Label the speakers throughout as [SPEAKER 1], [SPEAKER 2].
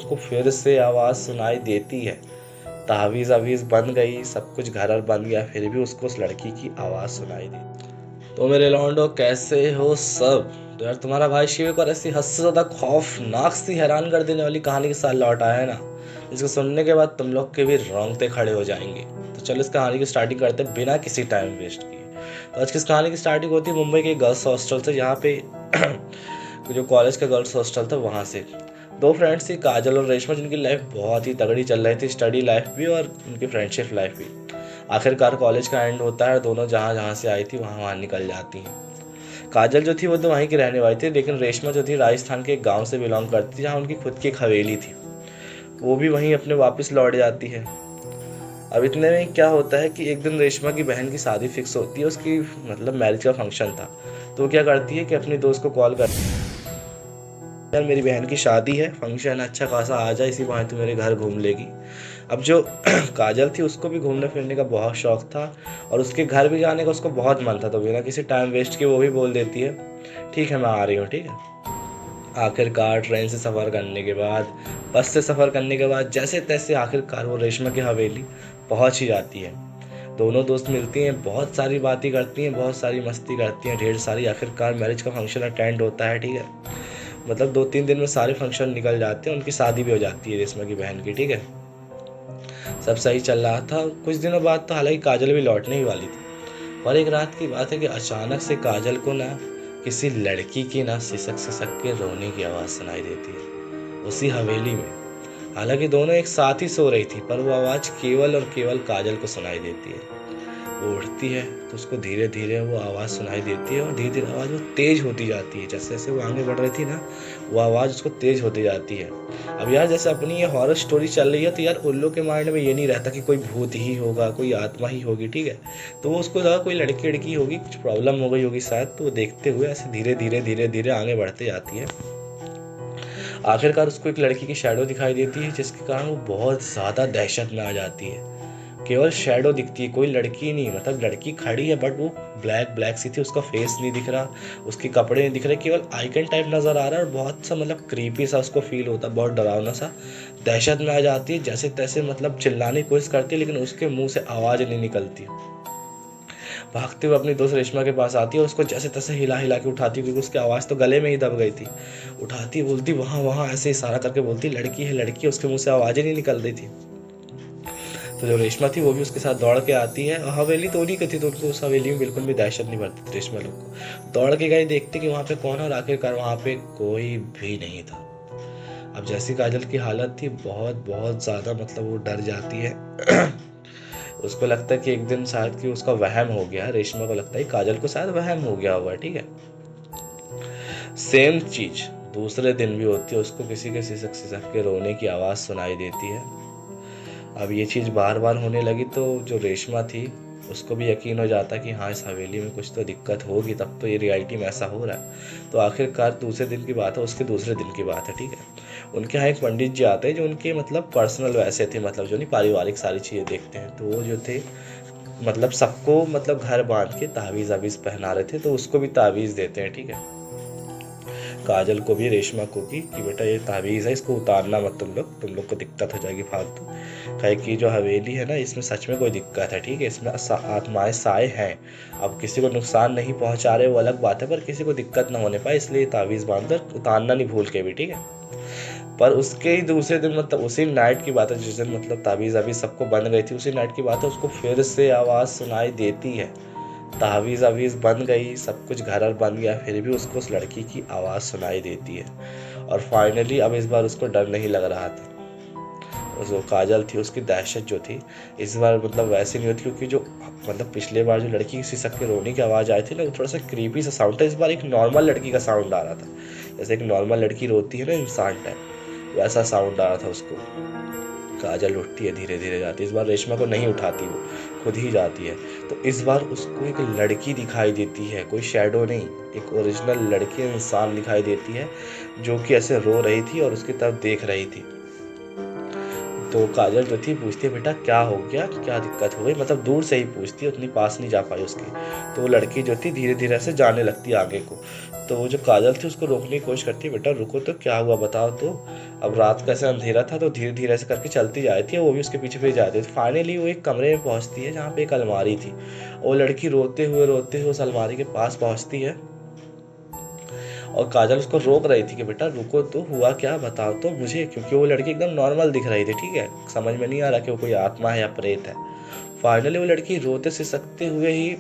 [SPEAKER 1] उसको फिर से आवाज़ सुनाई देती है। तावीज़ अवीज़ बन गई, सब कुछ घर बन गया, फिर भी उसको उस लड़की की आवाज़ सुनाई दी। तो मेरे लौंडो कैसे हो सब? तो यार तुम्हारा भाई शिव को ऐसी हद से ज़्यादा खौफनाक सी हैरान कर देने वाली कहानी के साथ लौट आया है ना, जिसको सुनने के बाद तुम लोग के भी रोंगटे खड़े हो जाएंगे। तो चलो इस कहानी की स्टार्टिंग करते हैं बिना किसी टाइम वेस्ट किए। तो आज की इस कहानी की स्टार्टिंग होती है मुंबई के गर्ल्स हॉस्टल से, जहाँ पे जो कॉलेज का गर्ल्स हॉस्टल था वहाँ से। दो फ्रेंड्स थी, काजल और रेशमा, जिनकी लाइफ बहुत ही तगड़ी चल रही थी, स्टडी लाइफ भी और उनकी फ्रेंडशिप लाइफ भी। आखिरकार कॉलेज का एंड होता है, दोनों जहाँ जहाँ से आई थी वहाँ वहाँ निकल जाती हैं। काजल जो थी वो तो वहीं की रहने वाली थी, लेकिन रेशमा जो थी राजस्थान के एक गांव से बिलोंग करती थी, जहाँ उनकी खुद की एक हवेली थी। वो भी वहीं अपने वापस लौट जाती है। अब इतने में क्या होता है कि एक दिन रेशमा की बहन की शादी फिक्स होती है, उसकी मतलब मैरिज का फंक्शन था। तो वो क्या करती है कि अपनी दोस्त को कॉल करती है, यार मेरी बहन की शादी है, फंक्शन अच्छा खासा, आ जाए, इसी बहाने तू मेरे घर घूम लेगी। अब जो काजल थी उसको भी घूमने फिरने का बहुत शौक था और उसके घर भी जाने का उसको बहुत मन था, तो बिना किसी टाइम वेस्ट के वो भी बोल देती है, ठीक है मैं आ रही हूँ, ठीक है। आखिरकार ट्रेन से सफ़र करने के बाद, बस से सफ़र करने के बाद, जैसे तैसे आखिरकार वो रेशमा की हवेली पहुँच ही जाती है। दोनों दोस्त मिलती हैं, बहुत सारी बातें करती हैं, बहुत सारी मस्ती करती हैं, ढेर सारी। आखिरकार मैरिज का फंक्शन अटेंड होता है, ठीक है। मतलब 2-3 दिन में सारे फंक्शन निकल जाते हैं, उनकी शादी भी हो जाती है रेशमा की बहन की, ठीक है। सब सही चल रहा था। कुछ दिनों बाद तो हालांकि काजल भी लौटने ही वाली थी, पर एक रात की बात है कि अचानक से काजल को ना किसी लड़की की ना सिसक सिसक के रोने की आवाज़ सुनाई देती है उसी हवेली में। हालांकि दोनों एक साथ ही सो रही थी, पर वो आवाज़ केवल और केवल काजल को सुनाई देती है। वो उठती है तो उसको धीरे धीरे वो आवाज़ सुनाई देती है और धीरे धीरे आवाज़ वो तेज़ होती जाती है। जैसे जैसे वो आगे बढ़ रही थी ना, वो आवाज़ उसको तेज़ होती जाती है। अब यार जैसे अपनी ये हॉरर स्टोरी चल रही है, तो यार उन लोग के माइंड में ये नहीं रहता कि कोई भूत ही होगा, कोई आत्मा ही होगी, ठीक है। तो वो उसको लगा कोई लड़की लड़की होगी, कुछ प्रॉब्लम हो गई होगी शायद, तो वो देखते हुए ऐसे धीरे धीरे धीरे धीरे आगे बढ़ते जाती है। आखिरकार उसको एक लड़की की शैडो दिखाई देती है, जिसके कारण वो बहुत ज़्यादा दहशत में आ जाती है। केवल शैडो दिखती है, कोई लड़की नहीं, मतलब लड़की खड़ी है बट वो ब्लैक ब्लैक सी थी, उसका फेस नहीं दिख रहा, उसके कपड़े नहीं दिख रहे, केवल आइकन टाइप नजर आ रहा है और बहुत सा मतलब क्रीपी सा उसको फील होता है, बहुत डरावना सा। दहशत में आ जाती है, जैसे तैसे मतलब चिल्लाने की कोशिश करती है, लेकिन उसके मुंह से आवाज़ नहीं निकलती। भागते हुए अपनी दोस्त रेशमा के पास आती है और उसको जैसे तैसे हिला हिला के उठाती है, क्योंकि उसकी आवाज़ तो गले में ही दब गई थी। उठाती बोलती वहाँ वहाँ ऐसे इशारा करके बोलती लड़की है लड़की है, उसके मुंह से आवाज़ ही नहीं निकल रही थी। तो जो रेशमा थी वो भी उसके साथ दौड़ के आती है। हवेली तो उन्हीं की थी, तो उनको उस हवेली में बिल्कुल भी दहशत नहीं बढ़ती थी। रेशमा लोग को दौड़ के गई, देखते कि वहाँ पे कौन है, और आखिरकार वहाँ पे कोई भी नहीं था। अब जैसी काजल की हालत थी बहुत बहुत ज़्यादा, मतलब वो डर जाती है। उसको लगता है कि एक दिन शायद कि उसका वहम हो गया। रेशमा को लगता है काजल को शायद वहम हो गया होगा, ठीक है। सेम चीज दूसरे दिन भी होती है, उसको किसी के सिसक सिसक के रोने की आवाज़ सुनाई देती है। अब ये चीज़ बार बार होने लगी तो जो रेशमा थी उसको भी यकीन हो जाता कि हाँ इस हवेली में कुछ तो दिक्कत होगी, तब तो ये रियलिटी में ऐसा हो रहा है। तो आखिरकार दूसरे दिन की बात है, उसके दूसरे दिन की बात है, ठीक है। उनके यहाँ एक पंडित जी आते हैं जो उनके मतलब पर्सनल वैसे थे, मतलब जो नहीं पारिवारिक सारी चीज़ें देखते हैं। तो वो जो थे मतलब सबको मतलब घर बांध के तावीज़ आवीज़ पहना रहे थे, तो उसको भी तावीज़ देते हैं, ठीक है। काजल को भी रेशमा को भी कि बेटा ये तावीज़ है, इसको उतारना मत तुम लोग को दिक्कत हो जाएगी फालतू। कहे कि जो हवेली है ना इसमें सच में कोई दिक्कत है, ठीक है, इसमें आत्माएं साए हैं। अब किसी को नुकसान नहीं पहुंचा रहे वो अलग बात है, पर किसी को दिक्कत ना होने पाए इसलिए तावीज़ बांध कर उतारना नहीं भूल के भी, ठीक है। पर उसके ही दूसरे दिन मतलब उसी नाइट की बात है, जिस दिन मतलब तावीज़ अभी सबको बन गई थी, उसी नाइट की बात है, उसको फिर से आवाज़ सुनाई देती है। तावीज़ अवीज़ बन गई, सब कुछ घर बन गया, फिर भी उसको उस लड़की की आवाज़ सुनाई देती है। और फाइनली अब इस बार उसको डर नहीं लग रहा था। जो काजल थी उसकी दहशत जो थी इस बार मतलब वैसे नहीं होती, क्योंकि जो मतलब पिछले बार जो लड़की की सिसक के रोने की आवाज़ आई थी ना, वो थोड़ा सा क्रीपी सा साउंड था। इस बार एक नॉर्मल लड़की का साउंड आ रहा था, जैसे एक नॉर्मल लड़की रोती है ना इंसान टाइप, वैसा साउंड आ रहा था उसको। काजल उठती है, धीरे धीरे जाती है, इस बार रेशमा को नहीं उठाती, वो खुद ही जाती है। तो इस बार उसको एक लड़की दिखाई देती है, कोई शैडो नहीं, एक ओरिजिनल लड़की इंसान दिखाई देती है, जो कि ऐसे रो रही थी और उसकी तरफ देख रही थी। तो काजल जो थी पूछती है बेटा क्या हो गया, क्या दिक्कत हो गई, मतलब दूर से ही पूछती है, उतनी पास नहीं जा पाई उसके। तो वो लड़की जो थी धीरे धीरे से जाने लगती है आगे को। तो वो जो काजल थी उसको रोकने की कोशिश करती है, बेटा रुको तो क्या हुआ बताओ तो। अब रात का ऐसे अंधेरा था तो धीरे धीरे ऐसे करके चलती जा रही थी, वो भी उसके पीछे पीछे जाती थी। फाइनली वो एक कमरे में पहुंचती है जहाँ पे एक अलमारी थी। वो लड़की रोते हुए उस अलमारी के पास पहुंचती है और काजल उसको रोक रही थी कि बेटा रुको तो, हुआ क्या बताओ तो मुझे, क्योंकि वो लड़की एकदम नॉर्मल दिख रही थी, ठीक है, समझ में नहीं आ रहा कि वो कोई आत्मा है या प्रेत है। फाइनली वो लड़की रोते सिसकते हुए ही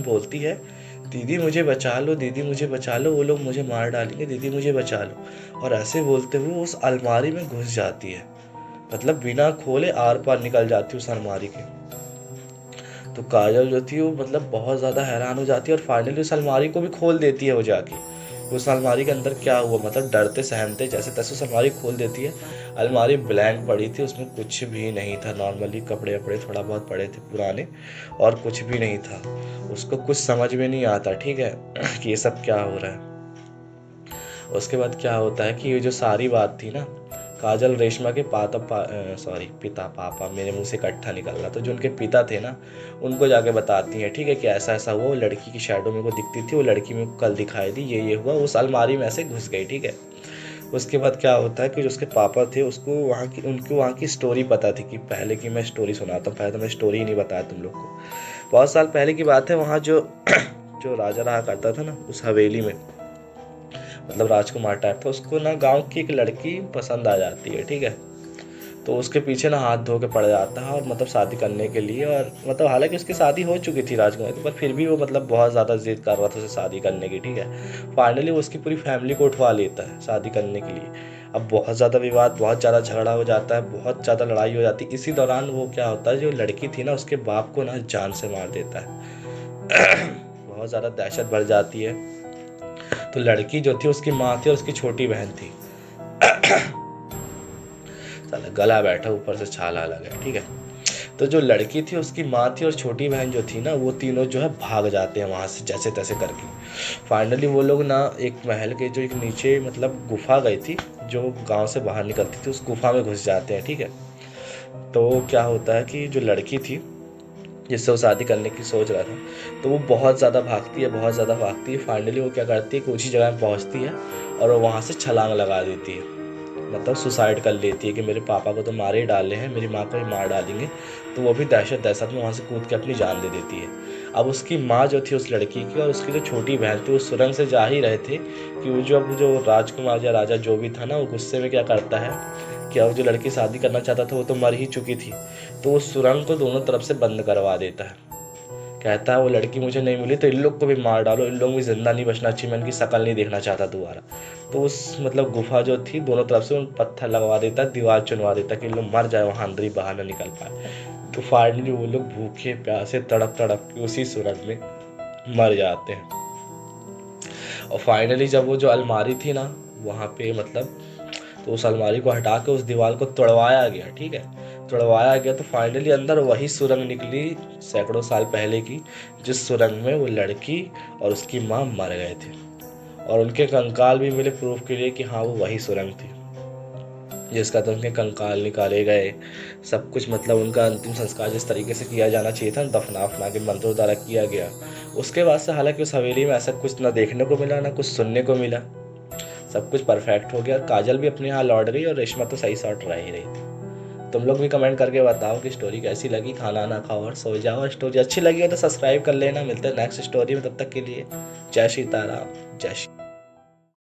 [SPEAKER 1] बोलती है, दीदी मुझे बचा लो, दीदी मुझे बचा लो, वो लोग मुझे मार डालेंगे, दीदी मुझे बचा लो। और ऐसे बोलते हुए उस अलमारी में घुस जाती है, मतलब बिना खोले आर पार निकल जाती है उस अलमारी के। तो काजल जो थी वो मतलब बहुत ज़्यादा हैरान हो जाती है और फाइनली उस अलमारी को भी खोल देती है वो जाके। उस अलमारी के अंदर क्या हुआ, मतलब डरते सहमते जैसे तैसे उस अलमारी खोल देती है। अलमारी ब्लैंक पड़ी थी, उसमें कुछ भी नहीं था, नॉर्मली कपड़े वपड़े थोड़ा बहुत पड़े थे पुराने, और कुछ भी नहीं था। उसको कुछ समझ में नहीं आता, ठीक है, कि ये सब क्या हो रहा है। उसके बाद क्या होता है कि ये जो सारी बात थी ना, काजल रेशमा के पापा, मेरे मुंह से इकट्ठा निकल रहा, तो जो उनके पिता थे ना उनको जाके बताती हैं, ठीक है, कि ऐसा ऐसा हुआ, वो लड़की की शैडो मेरे को दिखती थी, वो लड़की मेरे को कल दिखाई दी, ये हुआ, उस अलमारी में ऐसे घुस गई, ठीक है। उसके बाद क्या होता है कि जो उसके पापा थे उसको उनको वहाँ की स्टोरी पता थी, कि पहले की मैं स्टोरी सुनाता हूँ, पहले तो मैं स्टोरी ही नहीं बताया तुम लोग को। बहुत साल पहले की बात है, वहाँ जो जो राजा रहा करता था ना उस हवेली में, मतलब राजकुमार टाइप था, उसको ना गांव की एक लड़की पसंद आ जाती है, ठीक है। तो उसके पीछे ना हाथ धो के पड़ जाता है, और मतलब शादी करने के लिए, और मतलब हालांकि उसकी शादी हो चुकी थी राजकुमार की, पर फिर भी वो मतलब बहुत ज़्यादा जिद कर रहा था उसे शादी करने की, ठीक है। फाइनली वो उसकी पूरी फैमिली को उठवा लेता है शादी करने के लिए। अब बहुत ज़्यादा विवाद, बहुत ज़्यादा झगड़ा हो जाता है, बहुत ज़्यादा लड़ाई हो जाती है। इसी दौरान वो क्या होता है, जो लड़की थी ना उसके बाप को ना जान से मार देता है। बहुत ज़्यादा दहशत बढ़ जाती है। तो लड़की जो थी उसकी माँ थी और उसकी छोटी बहन थी। साला गला बैठा ऊपर से छाला अलग है, ठीक है। तो जो लड़की थी उसकी माँ थी और छोटी बहन जो थी ना, वो तीनों जो है भाग जाते हैं वहाँ से जैसे तैसे करके। फाइनली वो लोग ना एक महल के जो एक नीचे मतलब गुफा गई थी, जो गांव से बाहर निकलती थी, उस गुफा में घुस जाते हैं, ठीक है। तो क्या होता है कि जो लड़की थी जिससे वो शादी करने की सोच रहा था, तो वो बहुत ज़्यादा भागती है, बहुत ज़्यादा भागती है। फाइनली वो क्या करती है कि ऊँची जगह में पहुँचती है और वो वहाँ से छलांग लगा देती है, मतलब सुसाइड कर लेती है कि मेरे पापा को तो मार ही डाले हैं, मेरी माँ को भी मार डालेंगे। तो वो भी दहशत दहशत में वहाँ से कूद के अपनी जान दे देती है। अब उसकी माँ जो थी उस लड़की की और उसकी जो छोटी बहन थी, उस सुरंग से जा ही रहे थे कि वो जो राजकुमार या राजा जो भी था ना, वो गुस्से में क्या करता है कि अब जो लड़की शादी करना चाहता था वो तो मर ही चुकी थी, तो उस सुरंग को दोनों तरफ से बंद करवा देता है। कहता है वो लड़की मुझे नहीं मिली तो इन लोग को भी मार डालो, इन लोग भी जिंदा नहीं बचना चाहिए, मैं इनकी शक्ल नहीं देखना चाहता दोबारा। तो उस मतलब गुफा जो थी दोनों तरफ से उन पत्थर लगवा देता, दीवार चुनवा देता कि इन लोग मर जाए, वहाँ अंदर ही बाहर ना निकल पाए। तो फाइनली वो लोग भूखे प्यासे तड़प तड़प के उसी सुरंग में मर जाते हैं। और फाइनली जब वो जो अलमारी थी ना वहाँ पे मतलब, तो उस अलमारी को हटा के उस दीवार को तोड़वाया गया, ठीक है, तोड़वाया गया। तो फाइनली अंदर वही सुरंग निकली सैकड़ों साल पहले की, जिस सुरंग में वो लड़की और उसकी माँ मर गए थे, और उनके कंकाल भी मिले प्रूफ के लिए कि हाँ वो वही सुरंग थी जिसका तो उनके कंकाल निकाले गए, सब कुछ मतलब उनका अंतिम संस्कार जिस तरीके से किया जाना चाहिए था, दफना वफना के मंत्रों द्वारा किया गया। उसके बाद से हालांकि उस हवेली में ऐसा कुछ ना देखने को मिला ना कुछ सुनने को मिला, सब कुछ परफेक्ट हो गया। काजल भी अपने यहाँ लौट गई और रेशमा तो सही शॉट रह ही रही थी। तुम लोग भी कमेंट करके बताओ कि स्टोरी कैसी लगी। खाना ना खाओ और सो जाओ। स्टोरी अच्छी लगी हो तो सब्सक्राइब कर लेना। मिलते हैं नेक्स्ट स्टोरी में, तब तक के लिए जय सीताराम, जय श्री